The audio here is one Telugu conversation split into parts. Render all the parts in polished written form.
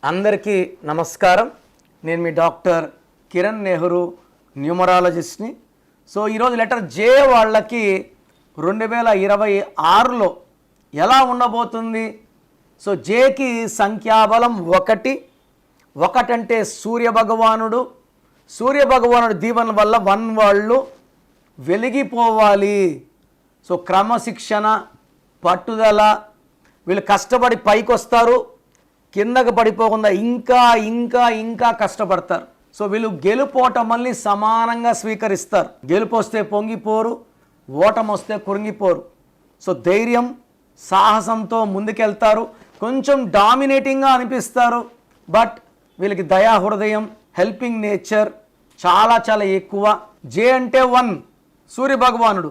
అందరికీ నమస్కారం. నేను మీ డాక్టర్ కిరణ్ నెహ్రూ, న్యూమరాలజిస్ట్ని. సో ఈరోజు లెటర్ జే వాళ్ళకి 2026లో ఎలా ఉండబోతుంది? సో జేకి సంఖ్యాబలం 1. 1 అంటే సూర్యభగవానుడు దీవెన వల్ల 1 వాళ్ళు వెలిగిపోవాలి. సో క్రమశిక్షణ, పట్టుదల, వీళ్ళు కష్టపడి పైకి వస్తారు, కిందకు పడిపోకుండా ఇంకా ఇంకా ఇంకా కష్టపడతారు. సో వీళ్ళు గెలుపోటమల్ని సమానంగా స్వీకరిస్తారు. గెలుపు వస్తే పొంగిపోరు, ఓటమి వస్తే కురింగిపోరు. సో ధైర్యం, సాహసంతో ముందుకెళ్తారు. కొంచెం డామినేటింగ్గా అనిపిస్తారు, బట్ వీళ్ళకి దయా హృదయం, హెల్పింగ్ నేచర్ చాలా చాలా ఎక్కువ. జే అంటే 1 సూర్య భగవానుడు.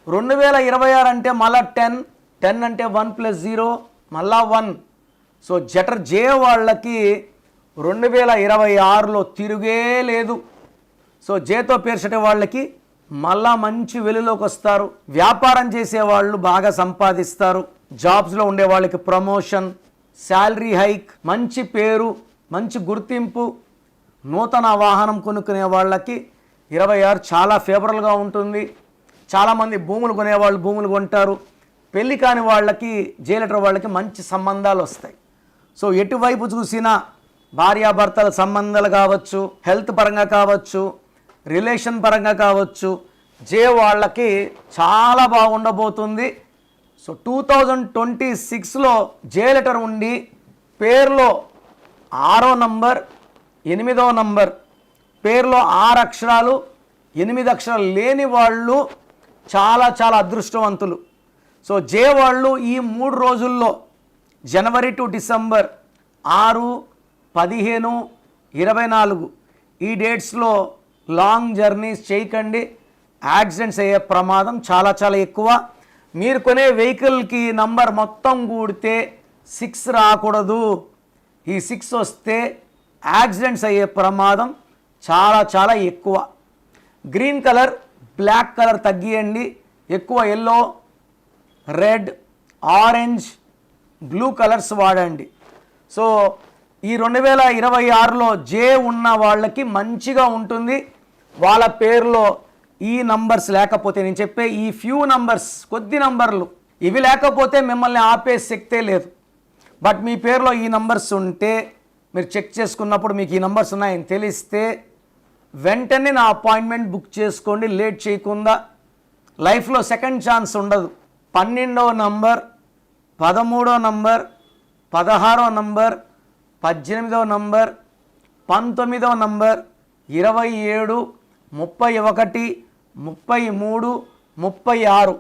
2026 అంటే మళ్ళా 10 అంటే 1 + 0 మళ్ళా 1. సో లెటర్ జే వాళ్ళకి 2026లో తిరుగే లేదు. సో జేతో పేర్చటే వాళ్ళకి మళ్ళా మంచి వెలుగులోకి వస్తారు. వ్యాపారం చేసేవాళ్ళు బాగా సంపాదిస్తారు. జాబ్స్లో ఉండే వాళ్ళకి ప్రమోషన్, శాలరీ హైక్, మంచి పేరు, మంచి గుర్తింపు. నూతన వాహనం కొనుక్కునే వాళ్ళకి 26 చాలా ఫేవరబుల్గా ఉంటుంది. చాలామంది భూములు కొనేవాళ్ళు భూములు కొంటారు. పెళ్ళి కాని వాళ్ళకి జే లెటర్ వాళ్ళకి మంచి సంబంధాలు వస్తాయి. సో ఎటువైపు చూసినా భార్యాభర్తల సంబంధాలు కావచ్చు, హెల్త్ పరంగా కావచ్చు, రిలేషన్ పరంగా కావచ్చు, జే వాళ్ళకి చాలా బాగుండబోతుంది. సో 2026లో జే లెటర్ ఉండి పేరులో 6వ నంబర్, 8వ నంబర్, పేరులో 6 అక్షరాలు 8 అక్షరాలు లేని వాళ్ళు చాలా చాలా అదృష్టవంతులు. సో జే వాళ్ళు ఈ 3 రోజుల్లో జనవరి టు డిసెంబర్ 6, 15, 24 ఈ డేట్స్లో లాంగ్ జర్నీస్ చేయకండి. యాక్సిడెంట్స్ అయ్యే ప్రమాదం చాలా చాలా ఎక్కువ. మీరు కొనే వెహికల్కి నంబర్ మొత్తం కూడితే 6 రాకూడదు. ఈ 6 వస్తే యాక్సిడెంట్స్ అయ్యే ప్రమాదం చాలా చాలా ఎక్కువ. గ్రీన్ కలర్, బ్లాక్ కలర్ తగ్గియండి. ఎక్కువ yellow, red, orange, blue colours వాడండి. సో ఈ 2026లో జే ఉన్న వాళ్ళకి మంచిగా ఉంటుంది. వాళ్ళ పేరులో ఈ నంబర్స్ లేకపోతే, నేను చెప్పే ఈ ఫ్యూ నంబర్స్, కొద్ది నంబర్లు ఇవి లేకపోతే మిమ్మల్ని ఆపే శక్తే లేదు. బట్ మీ పేరులో ఈ నంబర్స్ ఉంటే, మీరు చెక్ చేసుకున్నప్పుడు మీకు ఈ నంబర్స్ ఉన్నాయని తెలిస్తే వెంటనే నా అపాయింట్మెంట్ బుక్ చేసుకోండి. లేట్ చేయకుండా. లైఫ్లో సెకండ్ ఛాన్స్ ఉండదు. 12వ నంబర్, 13వ నంబర్, 16వ నంబర్, 18వ నంబర్, 19వ నంబర్, 27, 31, 33, 36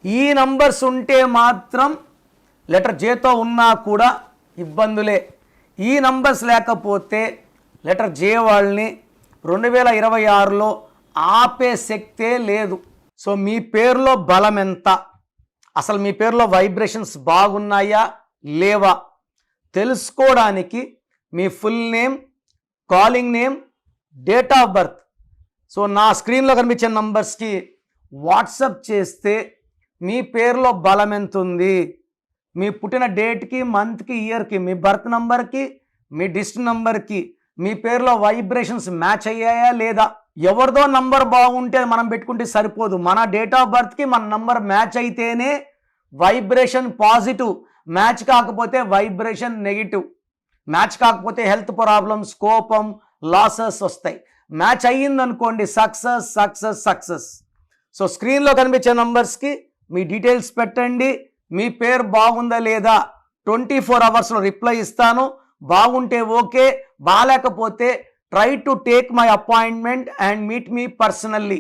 ఈ నంబర్స్ ఉంటే మాత్రం లెటర్ జేతో ఉన్నా కూడా ఇబ్బందులే. ఈ నంబర్స్ లేకపోతే లెటర్ జే వాళ్ళని 2026లో ఆపే శక్తే లేదు. సో మీ పేరులో బలం ఎంత, అసలు మీ పేరులో వైబ్రేషన్స్ బాగున్నాయా లేవా తెలుసుకోవడానికి మీ full name, calling name, date of birth so నా స్క్రీన్లో కనిపించే నంబర్స్కి వాట్సప్ చేస్తే మీ పేరులో బలం ఎంత ఉంది, మీ పుట్టిన డేట్కి, మంత్కి, ఇయర్కి, మీ బర్త్ నంబర్కి, మీ డిస్ట్రిక్ట్ నంబర్కి మీ పేరులో వైబ్రేషన్స్ మ్యాచ్ అయ్యాయా లేదా. ఎవరిదో నంబర్ బాగుంటే మనం పెట్టుకుంటే సరిపోదు. మన డేట్ ఆఫ్ బర్త్కి మన నంబర్ మ్యాచ్ అయితేనే వైబ్రేషన్ పాజిటివ్, మ్యాచ్ కాకపోతే వైబ్రేషన్ నెగిటివ్. మ్యాచ్ కాకపోతే హెల్త్ ప్రాబ్లమ్స్, కోపం, లాసెస్ వస్తాయి. మ్యాచ్ అయ్యిందనుకోండి సక్సెస్ సక్సెస్ సక్సెస్. సో స్క్రీన్లో కనిపించే నంబర్స్కి మీ డీటెయిల్స్ పెట్టండి. మీ పేరు బాగుందా లేదా 24 అవర్స్లో రిప్లై ఇస్తాను. బాగుంటే ఓకే, బాగాలేకపోతే try to take my appointment and meet me personally.